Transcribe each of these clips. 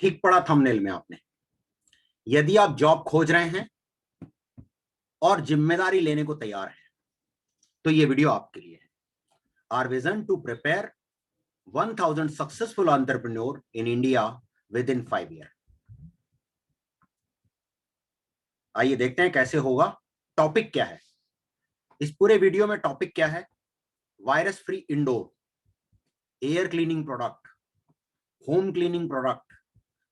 ठीक पड़ा थंबनेल में आपने। यदि आप जॉब खोज रहे हैं और जिम्मेदारी लेने को तैयार हैं तो ये वीडियो आपके लिए है। Our vision to prepare 1000 successful entrepreneur in India with in 5 year. आइए देखते हैं कैसे होगा। टॉपिक क्या है इस पूरे वीडियो में? टॉपिक क्या है? Virus free indoor, air cleaning product, home cleaning product,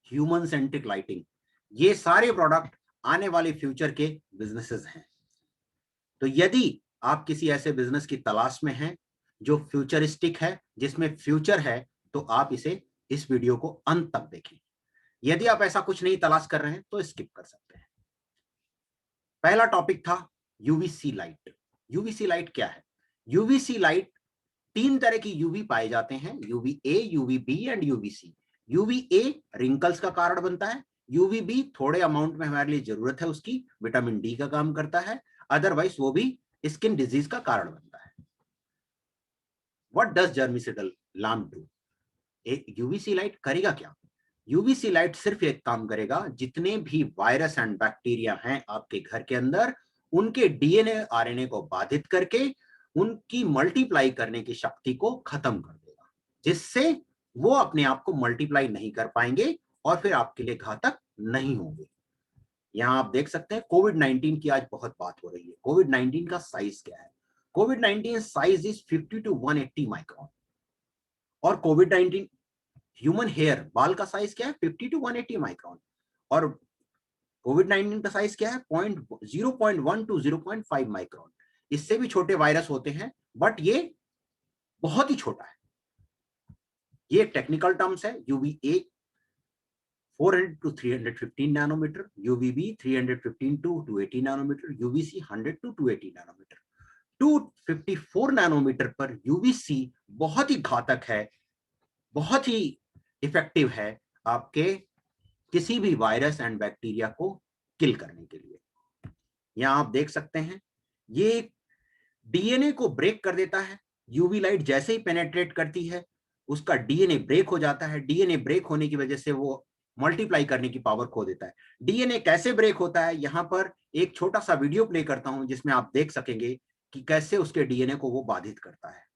human centric lighting. ये सारे प्रोडक्ट आने वाले फ्यूचर के बिजनेसेस हैं। तो यदि आप किसी ऐसे बिजनेस की तलाश में हैं जो फ्यूचरिस्टिक है, जिसमें फ्यूचर है, तो आप इस वीडियो को अंत तक देखें। यदि आप ऐसा कुछ नहीं तलाश कर रहे हैं तो स्किप कर सकते हैं। पहला टॉपिक था यूवीसी लाइट। यूवीसी लाइट क्या है? यूवीसी लाइट, 3 तरह की यूवी पाए जाते हैं, UV A, UV B and UVC. UV A wrinkles का कारण बनता है, यूवी बी थोड़े अमाउंट में हमारे लिए जरूरत है उसकी, विटामिन डी का काम करता है, अदरवाइज वो भी स्किन डिजीज का कारण बनता है। What does germicidal lamp do? UVC light करेगा क्या? यूवीसी लाइट सिर्फ एक काम करेगा, जितने भी वायरस एंड बैक्टीरिया हैं आपके घर के अंदर, उनके डीएनए आरएनए को बाधित करके उनकी मल्टीप्लाई करने की शक्ति को खत्म कर देगा, जिससे वो अपने आप को मल्टीप्लाई नहीं कर पाएंगे और फिर आपके लिए घातक नहीं होंगे। यहां आप देख सकते हैं कोविड 19 की आज बहुत बात हो रही है। कोविड 19 का साइज क्या है? Covid 19 size is 50 to 180 micron. और कोविड 19 ह्यूमन हेयर, बाल का साइज क्या है? 50 to 180 माइक्रोन। और कोविड 19 का साइज क्या है? 0.1 to 0.5 माइक्रोन। इससे भी छोटे वायरस होते हैं, बट ये बहुत ही छोटा है। ये टेक्निकल टर्म्स है। UVA 400 to 315 nanometre, UVB 315 to 280 nanometre, UVC 100 to 280 nanometre. 254 nanometre पर यूवीसी बहुत ही घातक है, बहुत ही इफेक्टिव है आपके किसी भी वायरस एंड बैक्टीरिया को किल करने के लिए। यहां आप देख सकते हैं ये डीएनए को ब्रेक कर देता है। यूवी लाइट जैसे ही पेनेट्रेट करती है उसका डीएनए ब्रेक हो जाता है। डीएनए ब्रेक होने की वजह से वो मल्टीप्लाई करने की पावर खो देता है। डीएनए कैसे ब्रेक होता है, यहां पर एक छोटा सा वीडियो प्ले करता हूं जिसमें आप देख सकेंगे कि कैसे उसके डीएनए को वो बाधित करता है।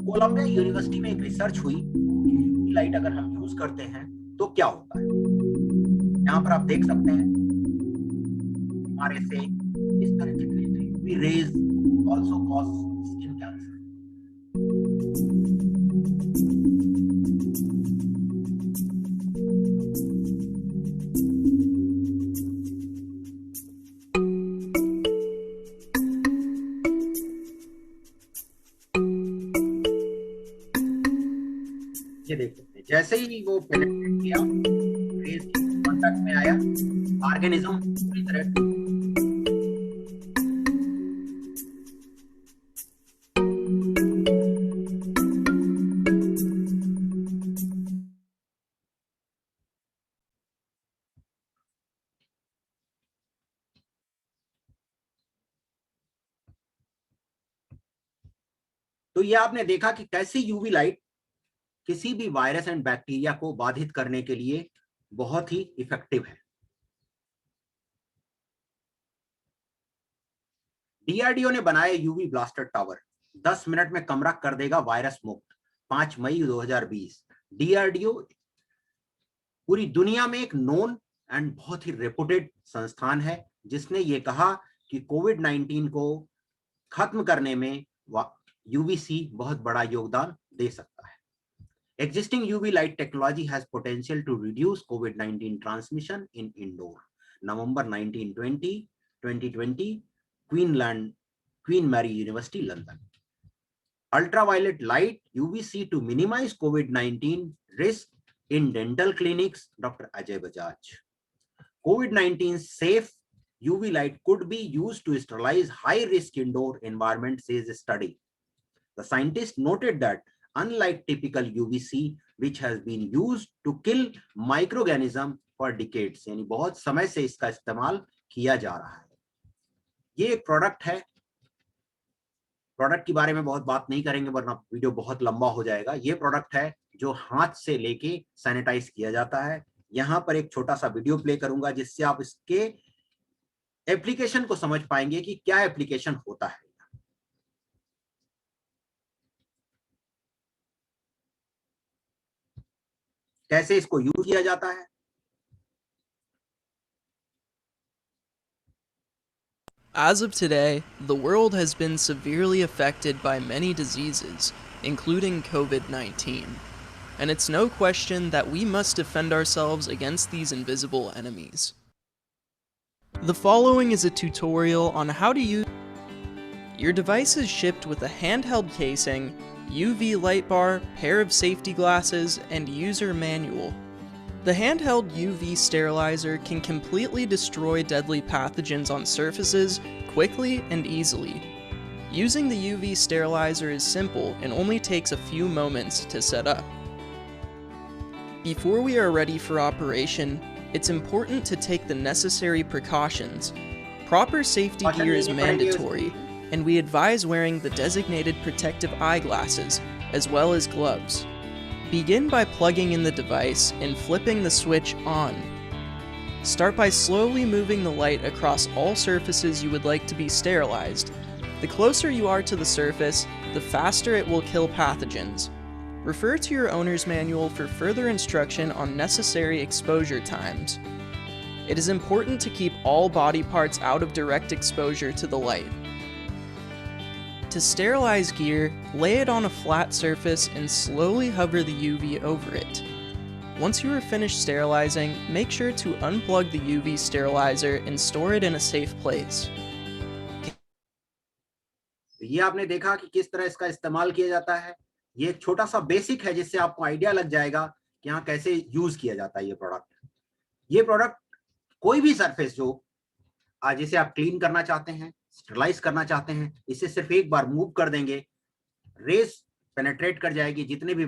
कोलंबिया यूनिवर्सिटी में एक रिसर्च हुई कि लाइट अगर हम यूज करते हैं तो क्या होता है। यहाँ पर आप देख सकते हैं हमारे से इस तरह की UV rays also cause skin cancer. ये देख सकते हैं जैसे ही वो पेनिट्रेट किया, रेज के कांटेक्ट में आया, ऑर्गेनिज्म पूरी तरह तो ये आपने देखा कि कैसे यूवी लाइट किसी भी वायरस एंड बैक्टीरिया को बाधित करने के लिए बहुत ही इफेक्टिव है। डीआरडीओ ने बनाया यूवी ब्लास्टर टावर, 10 मिनट में कमरा कर देगा वायरस मुक्त। 5 मई 2020। डीआरडीओ पूरी दुनिया में एक नोन एंड बहुत ही रेपुटेड संस्थान है जिसने ये कहा कि कोविड 19 को खत्म करने में यूवीसी बहुत बड़ा योगदान दे सकता है। Existing UV light technology has potential to reduce COVID-19 transmission in indoor. November 1920, 2020, Queen Mary University, London. Ultraviolet light UVC to minimize COVID-19 risk in dental clinics, Dr. Ajay Bajaj. COVID-19 safe UV light could be used to sterilize high risk indoor environment, says a study. The scientists noted that unlike typical UVC which has been used to kill microorganism for decades, यानी बहुत समय से इसका इस्तेमाल किया जा रहा है. ये एक प्रोडक्ट है. प्रोडक्ट के बारे में बहुत बात नहीं करेंगे वरना वीडियो बहुत लंबा हो जाएगा. ये प्रोडक्ट है जो हाथ से लेके सैनिटाइज किया जाता है. यहां पर एक छोटा सा वीडियो प्ले करूंगा जिससे आप इसके एप्लीकेशन को समझ पाएंगे कि क्या एप्लीकेशन होता है. कैसे इसको यूज किया जाता है. As of today, the world has been severely affected by many diseases, including COVID-19, and it's no question that we must defend ourselves against these invisible enemies. The following is a tutorial on how to use. Your device is shipped with a handheld casing, UV light bar, pair of safety glasses, and user manual. The handheld UV sterilizer can completely destroy deadly pathogens on surfaces quickly and easily. Using the UV sterilizer is simple and only takes a few moments to set up. Before we are ready for operation, it's important to take the necessary precautions. Proper safety gear is mandatory, and we advise wearing the designated protective eyeglasses, as well as gloves. Begin by plugging in the device and flipping the switch on. Start by slowly moving the light across all surfaces you would like to be sterilized. The closer you are to the surface, the faster it will kill pathogens. Refer to your owner's manual for further instruction on necessary exposure times. It is important to keep all body parts out of direct exposure to the light. To sterilize gear, lay it on a flat surface and slowly hover the UV over it. Once you are finished sterilizing, make sure to unplug the UV sterilizer and store it in a safe place. ये आपने देखा कि किस तरह इसका इस्तेमाल किया जाता है. ये एक छोटा सा बेसिक है जिससे आपको आइडिया लग जाएगा कि यहाँ कैसे यूज किया जाता है ये प्रोडक्ट. ये प्रोडक्ट कोई भी सरफेस जो जिसे आप क्लीन करना चाहते हैं, स्टरलाइज करना चाहते हैं, इसे सिर्फ एक बार मूव कर देंगे, रेस पेनेट्रेट कर जाएगी, जितने भी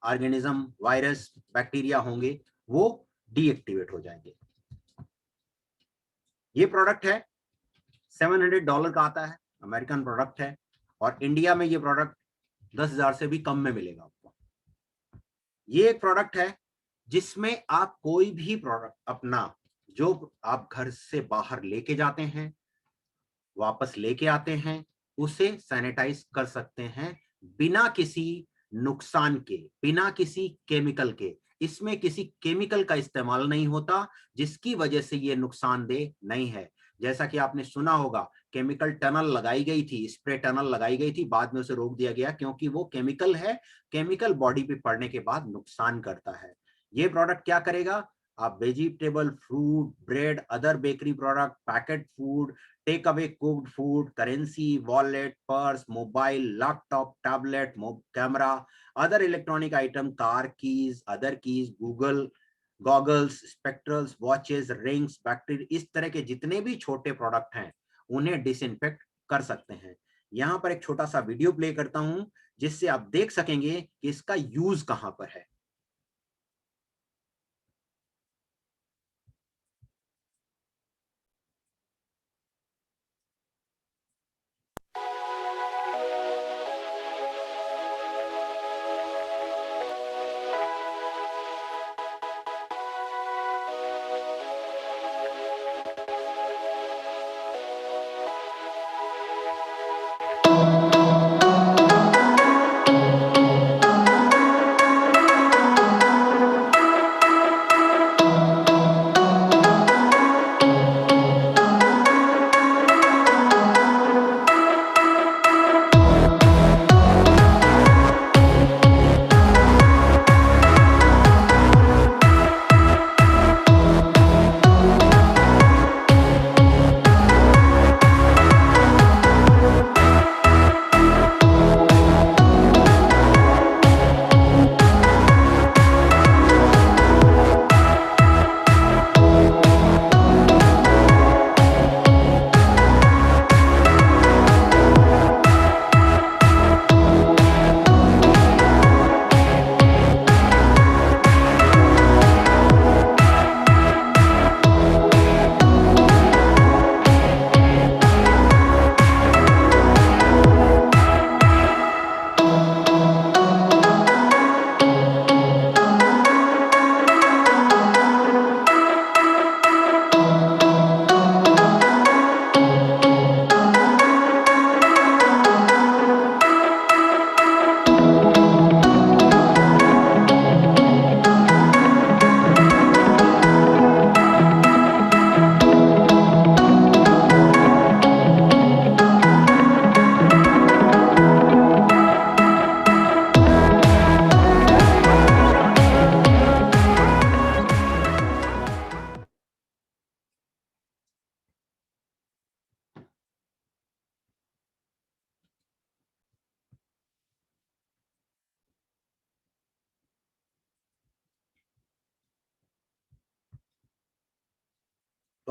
ऑर्गेनिज्म, वायरस, बैक्टीरिया होंगे वो डीएक्टिवेट हो जाएंगे. ये प्रोडक्ट है $700 का आता है, अमेरिकन प्रोडक्ट है, और इंडिया में ये प्रोडक्ट 10,000 से भी कम में मिलेगा आपको. ये एक प्रोडक्ट है जिसमें आप कोई भी प्रोडक्ट अपना जो आप घर से बाहर लेके जाते हैं, वापस लेके आते हैं, उसे सैनिटाइज कर सकते हैं बिना किसी नुकसान के, बिना किसी केमिकल के. इसमें किसी केमिकल का इस्तेमाल नहीं होता जिसकी वजह से ये नुकसानदेह नहीं है. जैसा कि आपने सुना होगा, केमिकल टनल लगाई गई थी, स्प्रे टनल लगाई गई थी, बाद में उसे रोक दिया गया क्योंकि वो केमिकल है, केमिकल बॉडी पे पड़ने के बाद नुकसान करता है. ये प्रोडक्ट क्या करेगा, आप vegetable, fruit, bread, other bakery product, packet food, take away cooked food, currency, wallet, purse, mobile, laptop, tablet, camera, other electronic item, car keys, other keys, Google goggles, spectacles, watches, rings, bacteria, इस तरह के जितने भी छोटे product हैं उन्हें disinfect कर सकते हैं. यहां पर एक छोटा सा वीडियो प्ले करता हूं जिससे आप देख सकेंगे कि इसका यूज कहां पर है.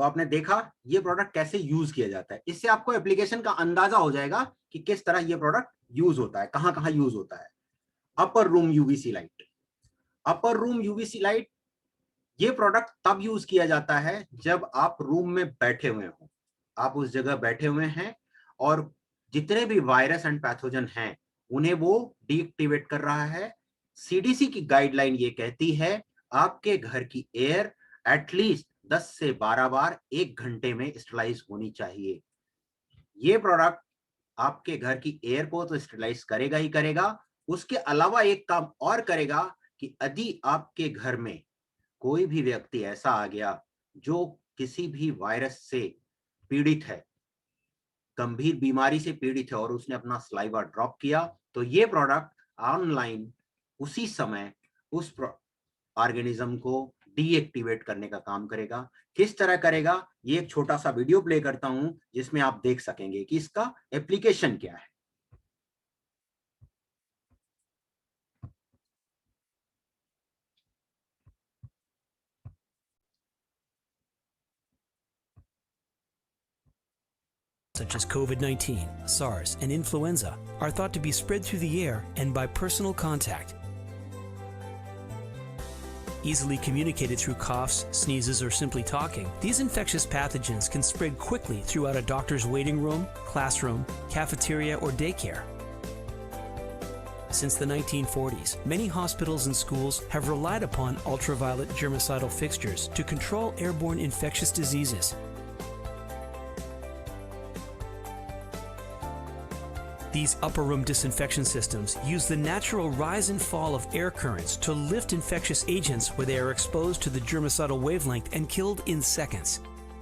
तो आपने देखा ये प्रोडक्ट कैसे यूज किया जाता है। इससे आपको एप्लीकेशन का अंदाजा हो जाएगा कि किस तरह ये प्रोडक्ट यूज होता है, कहां कहां यूज होता है। अपर रूम यूवीसी लाइट, अपर रूम यूवीसी लाइट, ये प्रोडक्ट तब यूज किया जाता है जब आप रूम में बैठे हुए हो, आप उस जगह बैठे हुए हैं और जितने भी वायरस एंड पैथोजन हैं उन्हें वो डीएक्टिवेट कर रहा है। सीडीसी की गाइडलाइन ये कहती है आपके घर की एयर एटलीस्ट 10 से 12 बार 1 घंटे में स्टरलाइज होनी चाहिए। ये प्रोडक्ट आपके घर की एयर को तो स्टरलाइज करेगा ही करेगा, उसके अलावा एक काम और करेगा कि यदि आपके घर में कोई भी व्यक्ति ऐसा आ गया जो किसी भी वायरस से पीड़ित है, गंभीर बीमारी से पीड़ित है और उसने अपना सलाइवा ड्रॉप किया, तो ये प्रोडक्ट ऑनलाइन उसी समय उस ऑर्गेनिज्म को डीएक्टिवेट करने का काम करेगा। किस तरह करेगा, ये एक छोटा सा वीडियो प्ले करता हूं जिसमें आप देख सकेंगे कि इसका एप्लीकेशन क्या है। Such as COVID-19, SARS, and influenza are thought to be spread through the air and by personal contact. Easily communicated through coughs, sneezes, or simply talking, these infectious pathogens can spread quickly throughout a doctor's waiting room, classroom, cafeteria, or daycare. Since the 1940s, many hospitals and schools have relied upon ultraviolet germicidal fixtures to control airborne infectious diseases. These upper room disinfection systems use the natural rise and fall of air currents to lift infectious agents where they are exposed to the germicidal wavelength and killed in seconds.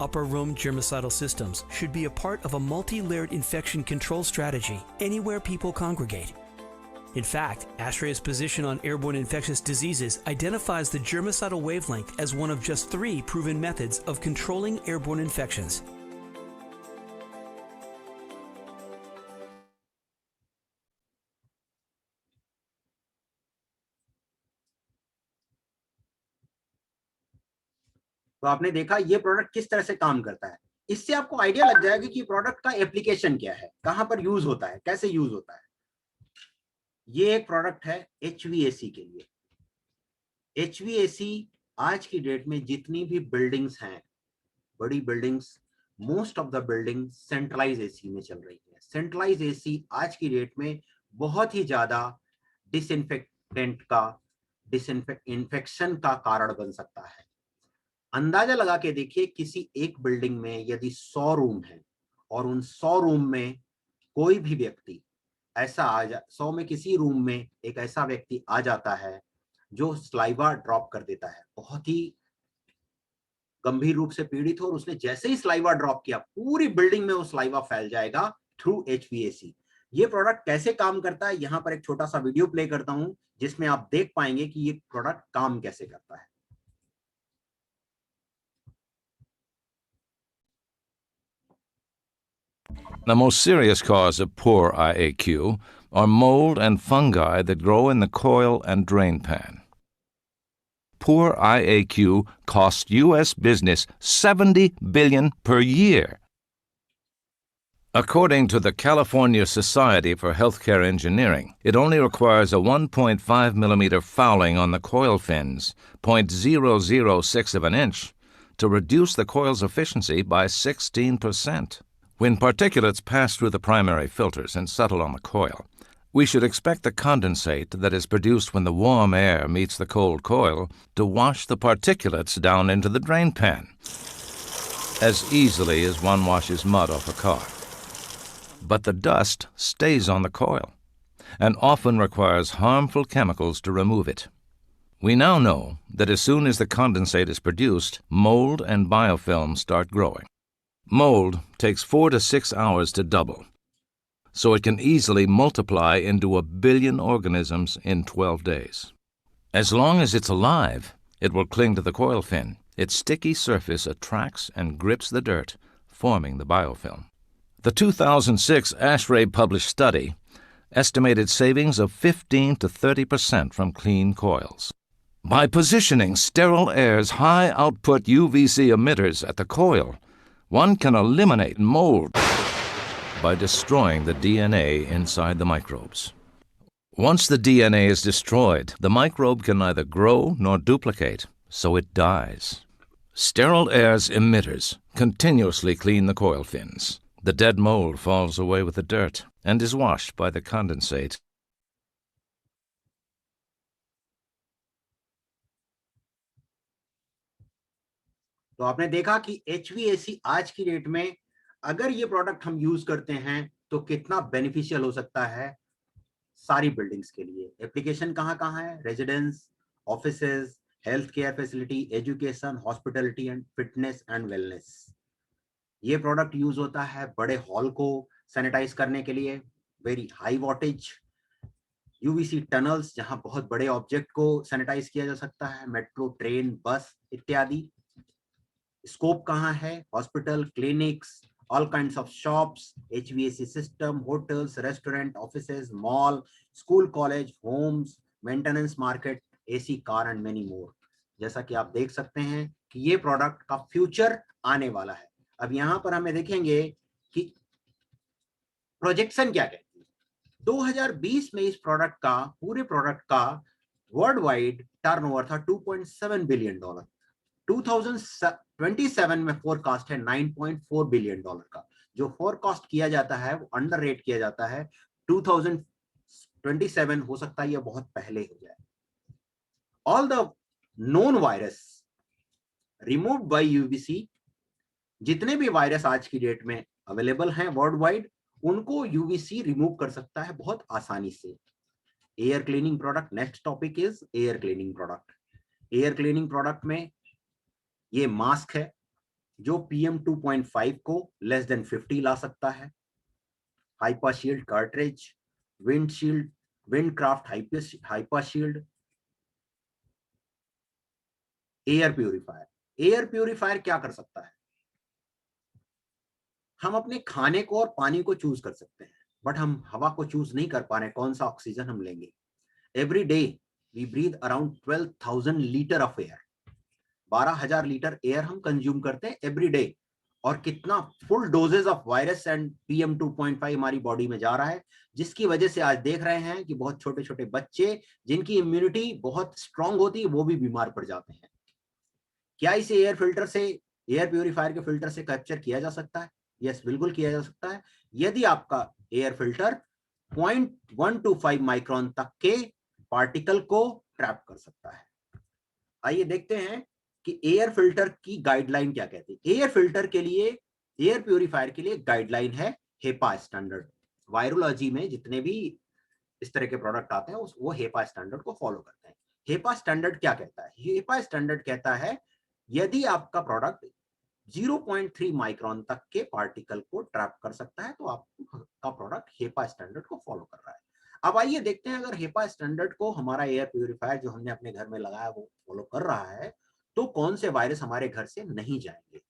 Upper room germicidal systems should be a part of a multi-layered infection control strategy anywhere people congregate. In fact, ASHRAE's position on airborne infectious diseases identifies the germicidal wavelength as one of just 3 proven methods of controlling airborne infections. तो आपने देखा ये product किस तरह से काम करता है। इससे आपको आइडिया लग जाएगा कि प्रोडक्ट का एप्लीकेशन क्या है, कहां पर यूज होता है, कैसे यूज होता है। ये एक प्रोडक्ट है एचवीएसी के लिए। एचवीएसी आज की डेट में जितनी भी बिल्डिंग्स हैं, बड़ी buildings, most of the building centralise AC में चल रही है। सेंट्रलाइज एसी आज की डेट में बहुत ही ज्यादा इन्फेक्शन का कारण बन सकता है। अंदाजा लगा के देखिए, किसी एक बिल्डिंग में यदि 100 रूम है और उन 100 रूम में कोई भी व्यक्ति ऐसा 100 में किसी रूम में एक ऐसा व्यक्ति आ जाता है जो स्लाइवा ड्रॉप कर देता है, बहुत ही गंभीर रूप से पीड़ित हो, और उसने जैसे ही स्लाइवा ड्रॉप किया पूरी बिल्डिंग में वो स्लाइवा फैल जाएगा थ्रू एचवीएसी। ये प्रोडक्ट कैसे काम करता है, यहां पर एक छोटा सा वीडियो प्ले करता हूं जिसमें आप देख पाएंगे कि ये प्रोडक्ट काम कैसे करता है। The most serious cause of poor IAQ are mold and fungi that grow in the coil and drain pan. Poor IAQ costs U.S. business $70 billion per year. According to the California Society for Healthcare Engineering, it only requires a 1.5 millimeter fouling on the coil fins, 0.006 of an inch, to reduce the coil's efficiency by 16%. When particulates pass through the primary filters and settle on the coil, we should expect the condensate that is produced when the warm air meets the cold coil to wash the particulates down into the drain pan, as easily as one washes mud off a car. But the dust stays on the coil and often requires harmful chemicals to remove it. We now know that as soon as the condensate is produced, mold and biofilm start growing. Mold takes 4 to 6 hours to double, so it can easily multiply into 1 billion organisms in 12 days. As long as it's alive, it will cling to the coil fin. Its sticky surface attracts and grips the dirt, forming the biofilm. The 2006 ASHRAE published study estimated savings of 15 to 30% from clean coils. By positioning Sterile Air's high output UVC emitters at the coil, one can eliminate mold by destroying the DNA inside the microbes. Once the DNA is destroyed, the microbe can neither grow nor duplicate, so it dies. Sterile Air's emitters continuously clean the coil fins. The dead mold falls away with the dirt and is washed by the condensate. तो आपने देखा कि HVAC आज की date में अगर ये product हम यूज करते हैं तो कितना बेनिफिशियल हो सकता है सारी बिल्डिंग्स के लिए। एप्लीकेशन कहाँ कहाँ है? Residence, offices, health care facility, education, hospitality and fitness and wellness. ये प्रोडक्ट यूज होता है बड़े हॉल को सैनिटाइज करने के लिए, very high wattage, UVC tunnels जहां बहुत बड़े ऑब्जेक्ट को सैनिटाइज किया जा सकता है, मेट्रो, ट्रेन, बस इत्यादि। स्कोप कहाँ है? Hospital, clinics, all kinds of shops, HVAC system, hotels, restaurant, offices, mall, school, college, homes, maintenance market, AC, car and many more। जैसा कि आप देख सकते हैं कि ये प्रोडक्ट का फ्यूचर आने वाला है। अब यहाँ पर हमें देखेंगे कि प्रोजेक्शन क्या कहती है। 2020 में इस प्रोडक्ट का, पूरे प्रोडक्ट का वर्ल्ड वाइड टर्नओवर था $2.7 बिलियन। 2027 में फोरकास्ट है $9.4 बिलियन का। जो फोरकास्ट किया जाता है वो अंडर रेट किया जाता है। 2027 हो सकता है ये बहुत पहले हो जाए। All the known virus removed by UVC, जितने भी वायरस आज की डेट में अवेलेबल हैं वर्ल्ड वाइड, उनको यूवीसी रिमूव कर सकता है बहुत आसानी से। Air cleaning product, next topic is air cleaning product. Air cleaning product में ये मास्क है जो PM 2.5 को लेस देन 50 ला सकता है। Hyper shield cartridge, wind shield, windcraft hyper shield, air purifier. Air purifier क्या कर सकता है? हम अपने खाने को और पानी को चूज कर सकते हैं, बट हम हवा को चूज नहीं कर पा रहे कौन सा ऑक्सीजन हम लेंगे। Every day we breathe around 12,000 litre of air. 12,000 litre air हम कंज्यूम करते हैं एवरी डे। और कितना full doses of virus and PM 2.5 हमारी बॉडी में जा रहा है, जिसकी वजह से आज देख रहे हैं कि बहुत छोटे छोटे बच्चे जिनकी इम्यूनिटी बहुत स्ट्रांग होती है वो भी बीमार पड़ जाते हैं। क्या इसे एयर फिल्टर से, एयर प्यूरिफायर के फिल्टर से कैप्चर किया जा सकता है? यस, बिल्कुल किया जा सकता है। यदि आपका एयर फिल्टर 0.125 माइक्रोन तक के पार्टिकल को ट्रैप कर सकता है। आइए देखते हैं कि एयर फिल्टर की गाइडलाइन क्या कहती है। एयर फिल्टर के लिए, एयर प्यूरिफायर के लिए गाइडलाइन है हेपा स्टैंडर्ड। वायरोलॉजी में जितने भी इस तरह के प्रोडक्ट आते हैं वो हेपा स्टैंडर्ड को फॉलो करते हैं। हेपा स्टैंडर्ड क्या कहता है? हेपा स्टैंडर्ड कहता है यदि आपका प्रोडक्ट 0.3 माइक्रोन तक के पार्टिकल को ट्रैप कर सकता है तो आपका प्रोडक्ट हेपा स्टैंडर्ड को फॉलो कर रहा है। अब आइए देखते हैं अगर हेपा स्टैंडर्ड को हमारा एयर प्यूरिफायर जो हमने अपने घर में लगाया वो फॉलो कर रहा है तो कौन से वायरस हमारे घर से नहीं जाएंगे।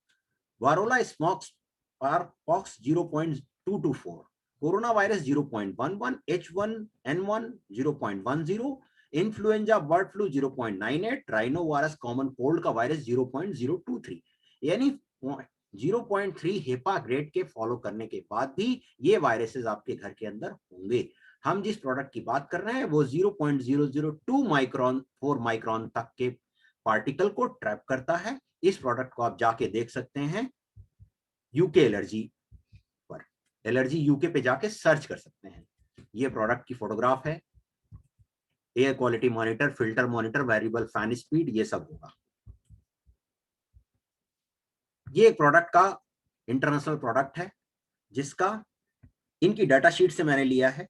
Variola small pox 0.224, coronavirus 0.11, H1N1 0.10, influenza bird flu 0.98, rhinovirus common cold का वायरस 0.023। यानी 0.3 हेपा ग्रेड के फॉलो करने के बाद भी ये वायरसेस आपके घर के अंदर होंगे। हम जिस प्रोडक्ट की बात कर रहे हैं वो 0.002 माइक्रोन 4 माइक्रोन तक के पार्टिकल को ट्रैप करता है। इस प्रोडक्ट को आप जाके देख सकते हैं यूके एलर्जी पर, एलर्जी यूके पे जाके सर्च कर सकते हैं। ये प्रोडक्ट की फोटोग्राफ है। Air quality monitor, filter monitor, variable fan speed, ये सब होगा। ये एक प्रोडक्ट का इंटरनेशनल प्रोडक्ट है जिसका इनकी डाटा शीट से मैंने लिया है।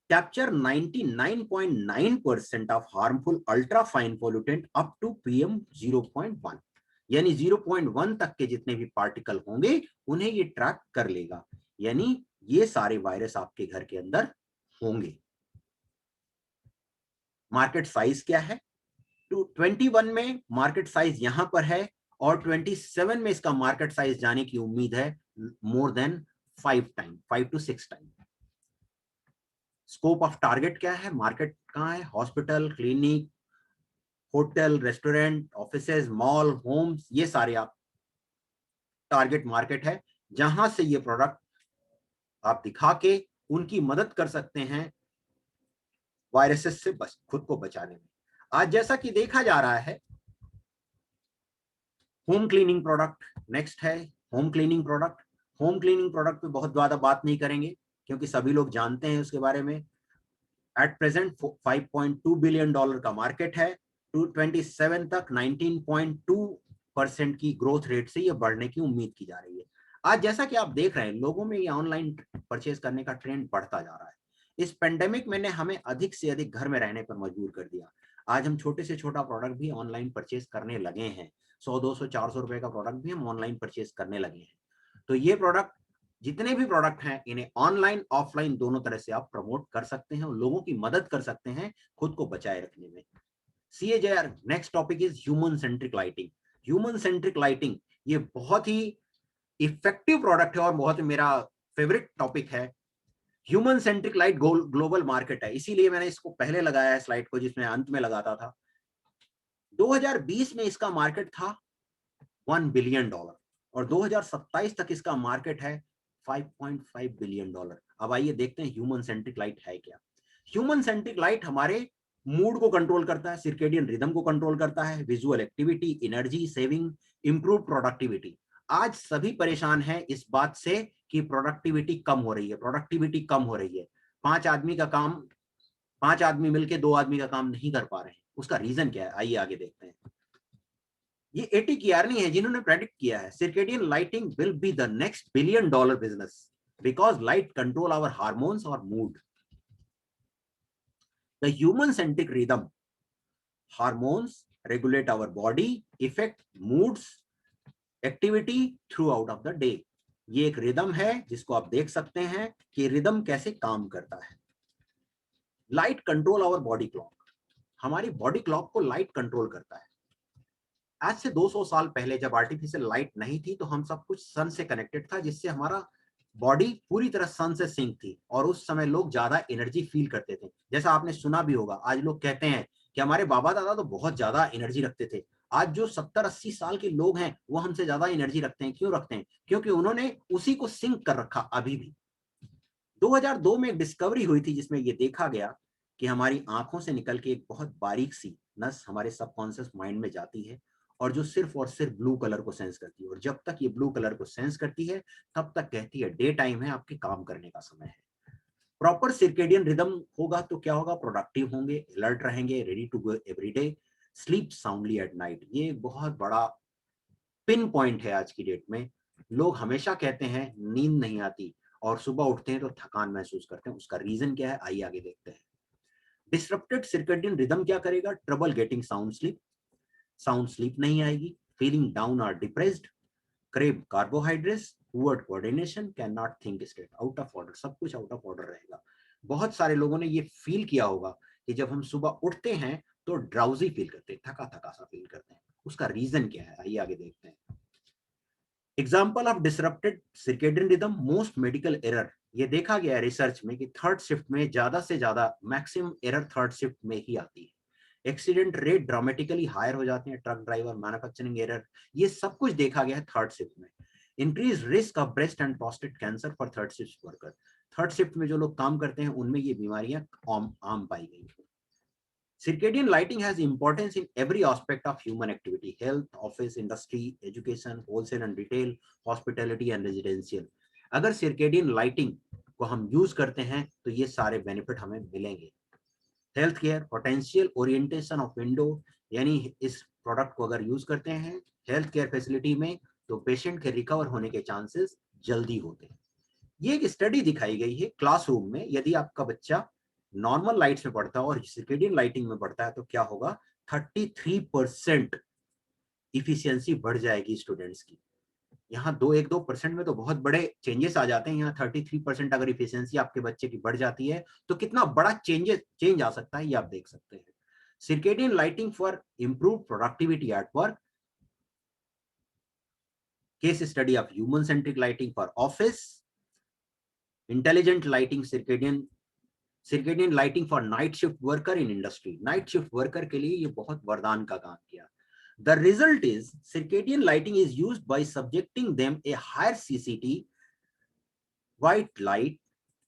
Capture 99.9% of harmful ultra fine pollutant up to PM 0.1, यानी 0.1 तक के जितने भी पार्टिकल होंगे उन्हें ये ट्रैक कर लेगा। यानी ये सारे वायरस आपके घर के अंदर होंगे। मार्केट साइज क्या है? 21 में मार्केट साइज यहां पर है और 27 में इसका मार्केट साइज जाने की उम्मीद है more than 5 to 6 time. Scope of target क्या है? मार्केट कहाँ है? Hospital, clinic, hotel, restaurant, offices, mall, homes, ये सारे आप टारगेट मार्केट है जहां से ये प्रोडक्ट आप दिखा के उनकी मदद कर सकते हैं वायरसेस से खुद को बचाने में। आज जैसा कि देखा जा रहा है, होम क्लीनिंग प्रोडक्ट नेक्स्ट है। Home cleaning product, home cleaning product पे बहुत ज्यादा बात नहीं करेंगे क्योंकि सभी लोग जानते हैं उसके बारे में। एट प्रेजेंट $5.2 बिलियन का मार्केट है। 2027 तक 19.2% की ग्रोथ रेट से ये बढ़ने की उम्मीद की जा रही है। आज जैसा कि आप देख रहे हैं, लोगों में ये ऑनलाइन परचेज करने का ट्रेंड बढ़ता जा रहा है। इस पेंडेमिक में ने हमें अधिक से अधिक घर में रहने पर मजबूर कर दिया। आज हम छोटे से छोटा प्रोडक्ट भी ऑनलाइन परचेज करने लगे हैं। 100, 200, 400 रुपए का प्रोडक्ट भी हम ऑनलाइन परचेज करने लगे हैं। तो ये प्रोडक्ट, जितने भी प्रोडक्ट हैं, इन्हें ऑनलाइन ऑफलाइन दोनों तरह से आप प्रमोट कर सकते हैं और लोगों की मदद कर सकते हैं खुद को बचाए रखने में। CAJR next topic is human centric lighting. Human centric lighting ये बहुत ही इफेक्टिव प्रोडक्ट है और बहुत मेरा फेवरेट टॉपिक है। Human centric light global market है, इसीलिए मैंने इसको पहले लगाया है स्लाइड को, जिसमें अंत में लगाता था। 2020 में इसका मार्केट था $1 बिलियन और 2027 तक इसका मार्केट है $5.5 बिलियन। अब आइए देखते हैं ह्यूमन सेंट्रिक लाइट है क्या। ह्यूमन सेंट्रिक लाइट हमारे मूड को कंट्रोल करता है, सर्केडियन रिदम को कंट्रोल करता है, visual activity, energy saving, improve productivity. आज सभी परेशान हैं इस बात से कि प्रोडक्टिविटी कम हो रही है, प्रोडक्टिविटी कम हो रही है। 5 आदमी मिलके 2 आदमी का काम नहीं कर पा रहे हैं। उसका रीजन क्या है, आइए आगे देखते हैं। ये एटी कियारनी है जिन्होंने प्रेडिक्ट किया है circadian lighting will be the next $1 billion business because light control our hormones और मूड। The human centric rhythm, hormones regulate our body, effect moods, activity throughout of the day. ये एक rhythm है जिसको आप देख सकते हैं कि रिदम कैसे काम करता है। Light control our body clock, हमारी बॉडी क्लॉक को लाइट कंट्रोल करता है। आज से 200 साल पहले जब आर्टिफिशियल लाइट नहीं थी तो हम सब कुछ सन से कनेक्टेड था, जिससे हमारा बॉडी पूरी तरह सन से सिंक थी और उस समय लोग ज्यादा एनर्जी फील करते थे। जैसा आपने सुना भी होगा, आज लोग कहते हैं कि हमारे बाबा दादा तो बहुत ज्यादा एनर्जी रखते थे। आज जो 70-80 साल के लोग हैं वो हमसे ज्यादा एनर्जी रखते हैं। क्यों रखते हैं? क्योंकि उन्होंने उसी को सिंक कर रखा। अभी भी 2002 में एक डिस्कवरी हुई थी जिसमें ये देखा गया कि हमारी आंखों से निकल के एक बहुत बारीक सी नस हमारे सबकॉन्शियस माइंड में जाती है और जो सिर्फ और सिर्फ ब्लू कलर को सेंस करती है। और जब तक ये ब्लू कलर को सेंस करती है तब तक कहती है डे टाइम है, आपके काम करने का समय है। प्रॉपर सर्केडियन रिदम होगा तो क्या होगा? प्रोडक्टिव होंगे, अलर्ट रहेंगे, ready to go every day, sleep soundly at night. ये बहुत बड़ा पिन पॉइंट है आज की डेट में। लोग हमेशा कहते हैं नींद नहीं आती और सुबह उठते हैं तो थकान महसूस करते हैं। उसका रीजन क्या है, आइए आगे देखते हैं। डिसरप्टेड सर्केडियन रिदम क्या करेगा? ट्रबल गेटिंग साउंड स्लीप नहीं आएगी, फीलिंग डाउन और depressed, crave carbohydrates, poor coordination, can not think straight, out of order, सब कुछ आउट ऑफ ऑर्डर रहेगा। बहुत सारे लोगों ने ये फील किया होगा कि जब हम सुबह उठते हैं तो ड्राउजी फील करते हैं, थका थका सा फील करते हैं। उसका रीजन क्या है, आइए आगे देखते हैं। Example of disrupted circadian rhythm, most medical error. ये देखा गया है रिसर्च में कि थर्ड शिफ्ट में ज्यादा से ज्यादा मैक्सिमम एरर थर्ड शिफ्ट में ही आती है। एक्सीडेंट रेट ड्रामेटिकली हायर हो जाते हैं, ट्रक ड्राइवर, मैन्युफैक्चरिंग एरर, ये सब कुछ देखा गया है थर्ड शिफ्ट में। Increase risk of breast and prostate cancer for third shift worker. Third shift में जो लोग काम करते हैं उनमें ये बीमारियां आम पाई गई है। Circadian lighting has importance in every aspect of human activity: health, office, industry, education, wholesale and retail, hospitality and residential. अगर circadian lighting को हम यूज करते हैं तो ये सारे बेनिफिट हमें मिलेंगे। Health care, potential orientation of window, यानी इस प्रोडक्ट को अगर यूज करते हैं हेल्थ केयर फैसिलिटी में तो पेशेंट के रिकवर होने के चांसेस जल्दी होते हैं। ये एक स्टडी दिखाई गई है क्लासरूम में, यदि आपका बच्चा नॉर्मल लाइट्स में पढ़ता है और सर्केडियन लाइटिंग में पढ़ता है तो क्या होगा? 33% इफिशियंसी बढ़ जाएगी स्टूडेंट्स की। यहाँ 1-2% में तो बहुत बड़े चेंजेस आ जाते हैं। यहाँ 33% अगर इफिशियंसी आपके बच्चे की बढ़ जाती है तो कितना बड़ा चेंज आ सकता है, ये आप देख सकते हैं। Circadian lighting for improve productivity at work, case study of human centric lighting for office, intelligent lighting, circadian circadian lighting for night shift worker in industry, night shift worker के लिए ये बहुत वरदान का काम किया। The result is circadian lighting is used by subjecting them a higher CCT white light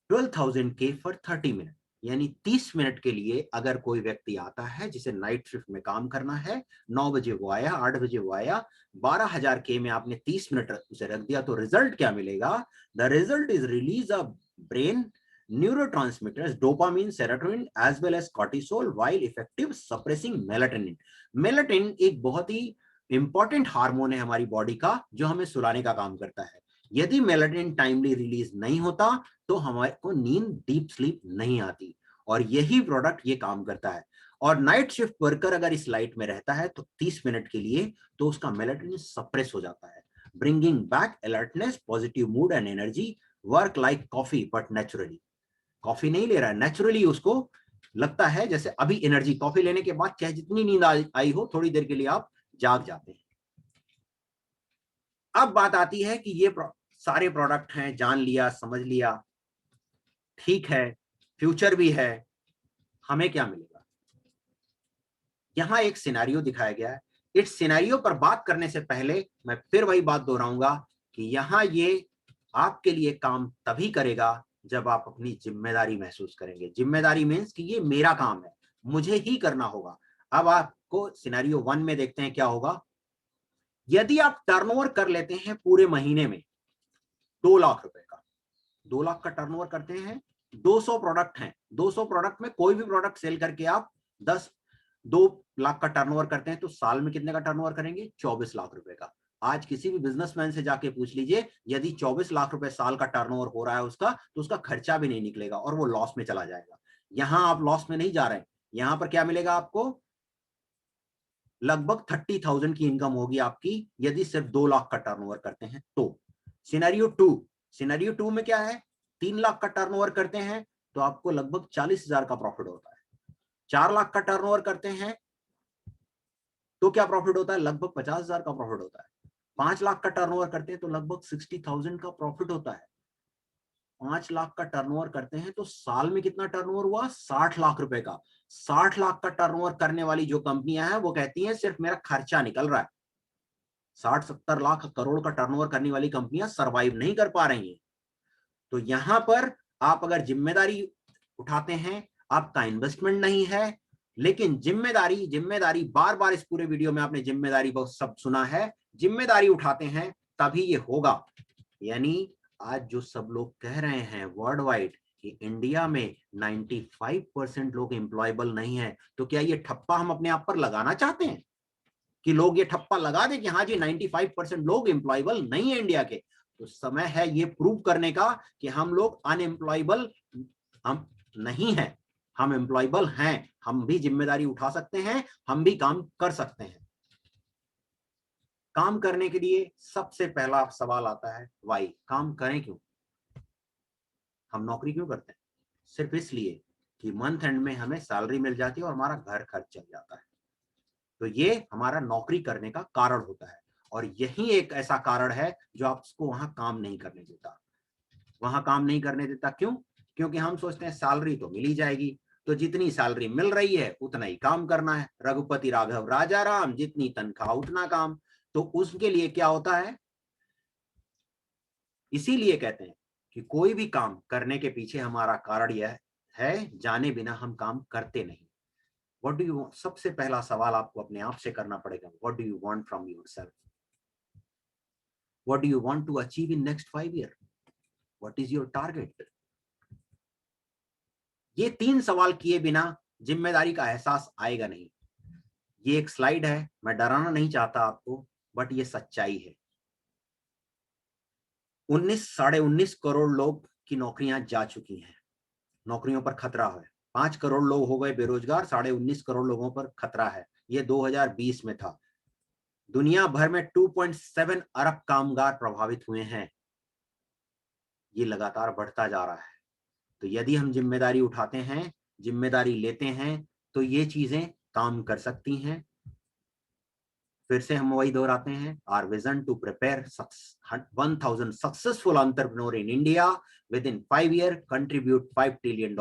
12,000 K for 30 minute, यानी 30 minute के लिए अगर कोई व्यक्ति आता है जिसे नाइट शिफ्ट में काम करना है, 9 बजे वो आया, 8 बजे वो आया, 12,000 K में आपने 30 मिनट उसे रख दिया, तो रिजल्ट क्या मिलेगा? The result is release of brain neurotransmitters dopamine, serotonin as well as cortisol while effective suppressing melatonin. मेलेटिन एक बहुत ही इंपॉर्टेंट हार्मोन है हमारी बॉडी का जो हमें सुलाने का काम करता है। यदि मेलेटिन टाइमली रिलीज नहीं होता तो हमारे को नींद, डीप स्लीप नहीं आती, और यही प्रोडक्ट ये काम करता है। और नाइट शिफ्ट वर्कर अगर इस लाइट में रहता है तो 30 मिनट के लिए तो उसका मेलेटिन सप्रेस हो जाता है, bringing back alertness, positive mood and energy, work like coffee but naturally. Coffee नहीं ले रहा है, नेचुरली उसको लगता है जैसे अभी एनर्जी, कॉफी लेने के बाद चाहे जितनी नींद आई हो, थोड़ी देर के लिए आप जाग जाते हैं। अब बात आती है कि ये सारे प्रोडक्ट हैं, जान लिया, समझ लिया, ठीक है, फ्यूचर भी है, हमें क्या मिलेगा? यहां एक सिनेरियो दिखाया गया है। इस सिनेरियो पर बात करने से पहले मैं फिर वही बात दोहराऊंगा कि यहां ये आपके लिए काम तभी करेगा जब आप अपनी जिम्मेदारी महसूस करेंगे। जिम्मेदारी मीन्स कि ये मेरा काम है, मुझे ही करना होगा। अब आपको सिनेरियो 1 में देखते हैं क्या होगा। यदि आप टर्नओवर कर लेते हैं पूरे महीने में 2 लाख रुपए का, 2 लाख का टर्नओवर करते हैं, 200 प्रोडक्ट हैं, 200 प्रोडक्ट में कोई भी प्रोडक्ट सेल करके आप 2 लाख का टर्नओवर करते हैं तो साल में कितने का टर्नओवर करेंगे? 24 लाख रुपए का। आज किसी भी बिजनेसमैन से जाके पूछ लीजिए, यदि 24 लाख रुपए साल का टर्नओवर हो रहा है उसका, तो उसका खर्चा भी नहीं निकलेगा और वो लॉस में चला जाएगा। यहां आप लॉस में नहीं जा रहे हैं, यहां पर क्या मिलेगा आपको? लगभग 30,000 की इनकम होगी आपकी यदि सिर्फ 2 लाख का टर्नओवर करते हैं तो। सिनेरियो 2 में क्या है? 3 लाख का टर्नओवर करते हैं तो आपको लगभग 40,000 का प्रॉफिट होता है। 4 लाख का टर्नओवर करते हैं तो क्या प्रॉफिट होता है? लगभग 50,000 का प्रॉफिट होता है। 5 लाख का टर्नओवर करते हैं तो लगभग 60,000 का प्रॉफिट होता है। 5 लाख का टर्नओवर करते हैं तो साल में कितना टर्नओवर हुआ? 60 लाख रुपए का। 60 लाख का टर्नओवर करने वाली जो कंपनियां हैं वो कहती हैं सिर्फ मेरा खर्चा निकल रहा है। 60-70 लाख करोड़ का टर्नओवर करने वाली कंपनियां सरवाइव नहीं कर पा रही हैं। तो यहां पर आप अगर जिम्मेदारी उठाते हैं, आपका इन्वेस्टमेंट नहीं है, लेकिन जिम्मेदारी बार बार इस पूरे वीडियो में आपने जिम्मेदारी बहुत सब सुना है, जिम्मेदारी उठाते हैं तभी ये होगा। यानी आज जो सब लोग कह रहे हैं वर्ल्ड वाइड कि इंडिया में 95% लोग एम्प्लॉयबल नहीं है, तो क्या ये ठप्पा हम अपने आप पर लगाना चाहते हैं कि लोग ये ठप्पा लगा दे कि हाँ जी 95% लोग एम्प्लॉयबल नहीं है इंडिया के? तो समय है ये प्रूव करने का कि हम लोग अनएम्प्लॉयबल हम नहीं है, हम एम्प्लॉयबल हैं, हम भी जिम्मेदारी उठा सकते हैं, हम भी काम कर सकते हैं। काम करने के लिए सबसे पहला सवाल आता है वाई, काम करें क्यों? हम नौकरी क्यों करते हैं? सिर्फ इसलिए कि मंथ एंड में हमें सैलरी मिल जाती है और हमारा घर खर्च चल जाता है। तो ये हमारा नौकरी करने का कारण होता है, और यही एक ऐसा कारण है जो आपको वहां काम नहीं करने देता। वहां काम नहीं करने देता क्यों? क्योंकि हम सोचते हैं सैलरी तो मिल ही जाएगी, तो जितनी सैलरी मिल रही है उतना ही काम करना है। रघुपति राघव राजा राम, जितनी तनख्वाह उतना काम। तो उसके लिए क्या होता है, इसीलिए कहते हैं कि कोई भी काम करने के पीछे हमारा कारण यह है, जाने बिना हम काम करते नहीं। व्हाट डू यू, सबसे पहला सवाल आपको अपने आप से करना पड़ेगा, what do you want from yourself? What do you want to achieve in next 5 year? What is your target? ये 3 सवाल किए बिना जिम्मेदारी का एहसास आएगा नहीं। ये एक स्लाइड है, मैं डराना नहीं चाहता आपको, बट ये सच्चाई है। 19-19.5 करोड़ लोग की नौकरियां जा चुकी हैं, नौकरियों पर खतरा है। 5 करोड़ लोग हो गए बेरोजगार, 19.5 करोड़ लोगों पर खतरा है। ये 2020 में था। दुनिया भर में 2.7 अरब कामगार प्रभावित हुए हैं। ये लगातार बढ़ता जा रहा है। तो यदि हम जिम्मेदारी उठाते हैं, जिम्मेदारी लेते हैं, तो ये चीजें काम कर सकती हैं। फिर से हम वही दोहराते हैं, our vision to prepare 1000 successful entrepreneur in India with in 5 year contribute $5 trillion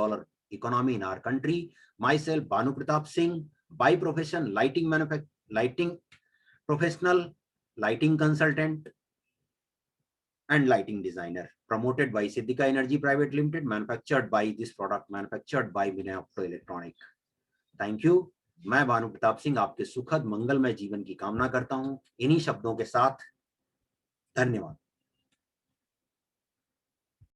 economy in our country. Myself, Banu Pratap Singh, by profession, lighting professional, lighting consultant, and lighting designer, promoted by Siddhika Energy Private Limited, manufactured by Vinay Opto Electronic. Thank you. मैं भानु प्रताप सिंह आपके सुखद मंगलमय जीवन की कामना करता हूं। इन्हीं शब्दों के साथ धन्यवाद।